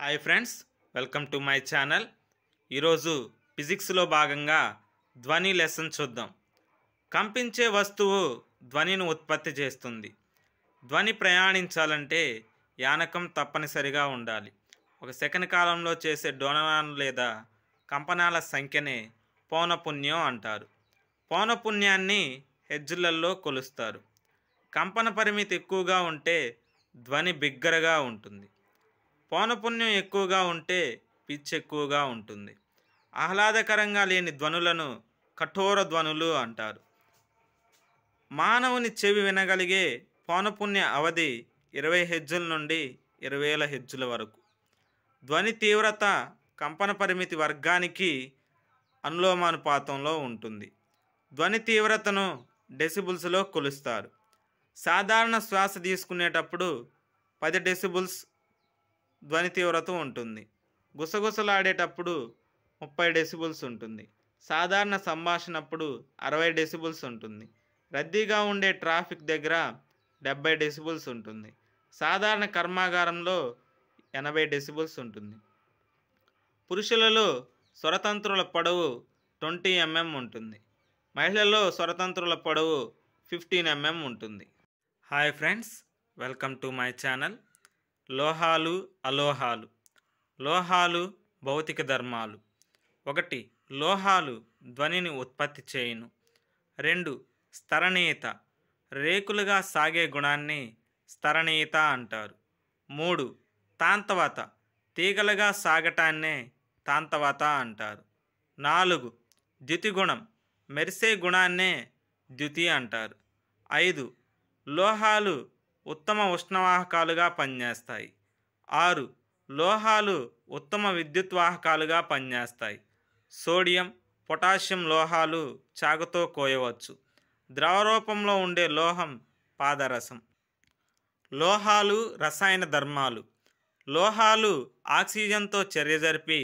Hi friends, welcome to my channel. ఈరోజు ఫిజిక్స్లో భాగంగా ధ్వని లెసన్ చూద్దాం. కంపించే వస్తువు ధ్వనిని ఉత్పత్తి చేస్తుంది. ధ్వని ప్రయాణించాలంటే యానకం తప్పనిసరిగా ఉండాలి. ఒక సెకండ్ కాలంలో చేసే డోలనాలు లేదా కంపనాల సంఖ్యనే పౌనపున్యం అంటారు. పౌనపున్యాన్ని హెర్ట్జ్లలో కొలుస్తారు. కంపన పరిమితి ఎక్కువగా ఉంటే ధ్వని బిగ్గరగా ఉంటుంది. పౌనపున్యం ఎక్కువగా ఉంటే పిచ్ ఎక్కువగా ఉంటుంది. ఆహ్లాదకరంగా లేని ధ్వనులను కఠోర ధ్వనులు అంటారు. మానవుని చెవి వినగలిగే పౌనపున్య అవధి 20 హెర్ట్జుల నుండి 20,000 హెర్ట్జుల వరకు. ధ్వని తీవ్రత కంపన పరిమితి వర్గానికి అనులోమానుపాతంలో ఉంటుంది. ధ్వని తీవ్రతను డెసిబుల్స్లో కొలుస్తారు. సాధారణ శ్వాస తీసుకునేటప్పుడు 10 డెసిబుల్స్ ధ్వని తీవ్రత ఉంటుంది. గుసగుసలాడేటప్పుడు 30 డెసిబుల్స్ ఉంటుంది. సాధారణ సంభాషణప్పుడు 60 డెసిబుల్స్ ఉంటుంది. రద్దీగా ఉండే ట్రాఫిక్ దగ్గర 70 డెసిబుల్స్ ఉంటుంది. సాధారణ కర్మాగారంలో 80 డెసిబుల్స్ ఉంటుంది. పురుషులలో స్వరతంత్రుల పొడవు 20 mm ఉంటుంది. మహిళల్లో స్వరతంత్రుల పొడవు 15 mm ఉంటుంది. Hi friends, welcome to my channel. లోహాలు, అలోహాలు. లోహాలు భౌతిక ధర్మాలు. 1. లోహాలు ధ్వనిని ఉత్పత్తి చేయును. 2. స్తరణీయత. రేకులుగా సాగే గుణాన్ని స్తరణీయత అంటారు. 3. తాంతవత. తీగలుగా సాగటాన్నే తాంతవత అంటారు. 4. ద్యుతిగుణం. మెరిసే గుణాన్నే ద్యుతి అంటారు. 5. లోహాలు ఉత్తమ ఉష్ణవాహకాలుగా పనిచేస్తాయి. 6. లోహాలు ఉత్తమ విద్యుద్వాహకాలుగా పనిచేస్తాయి. సోడియం, పొటాషియం లోహాలు చాకుతో కోయవచ్చు. ద్రవ రూపంలో ఉండే లోహం పాదరసం. లోహాలు రసాయన ధర్మాలు. లోహాలు ఆక్సిజన్తో చర్య జరిపి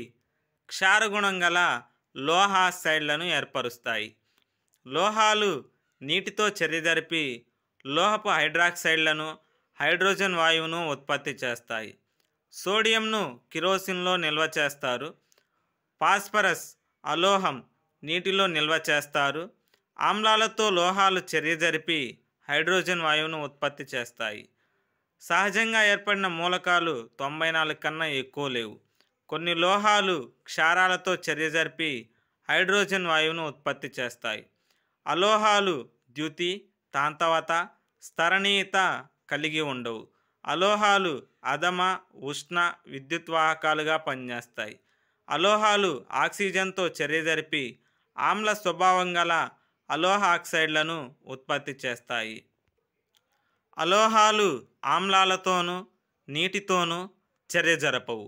క్షారగుణం గల లోహ ఆక్సైడ్లను ఏర్పరుస్తాయి. లోహాలు నీటితో చర్య జరిపి లోహపు హైడ్రాక్సైడ్లను, హైడ్రోజన్ వాయువును ఉత్పత్తి చేస్తాయి. సోడియంను కిరోసిన్లో నిల్వ చేస్తారు. ఫాస్ఫరస్ అలోహం నీటిలో నిల్వ చేస్తారు. ఆమ్లాలతో లోహాలు చర్య జరిపి హైడ్రోజన్ వాయువును ఉత్పత్తి చేస్తాయి. సహజంగా ఏర్పడిన మూలకాలు 94 కన్నా ఎక్కువ లేవు. కొన్ని లోహాలు క్షారాలతో చర్య జరిపి హైడ్రోజన్ వాయువును ఉత్పత్తి చేస్తాయి. అలోహాలు ద్యుతి, తాంతవత, స్తరణీయత కలిగి ఉండవు. అలోహాలు అధమ, ఉష్ణ, విద్యుద్వాహకాలుగా పనిచేస్తాయి. అలోహాలు ఆక్సిజన్తో చర్య జరిపి ఆమ్ల స్వభావం గల అలోహ ఆక్సైడ్లను ఉత్పత్తి చేస్తాయి. అలోహాలు ఆమ్లాలతోనూ నీటితోనూ చర్య జరపవు.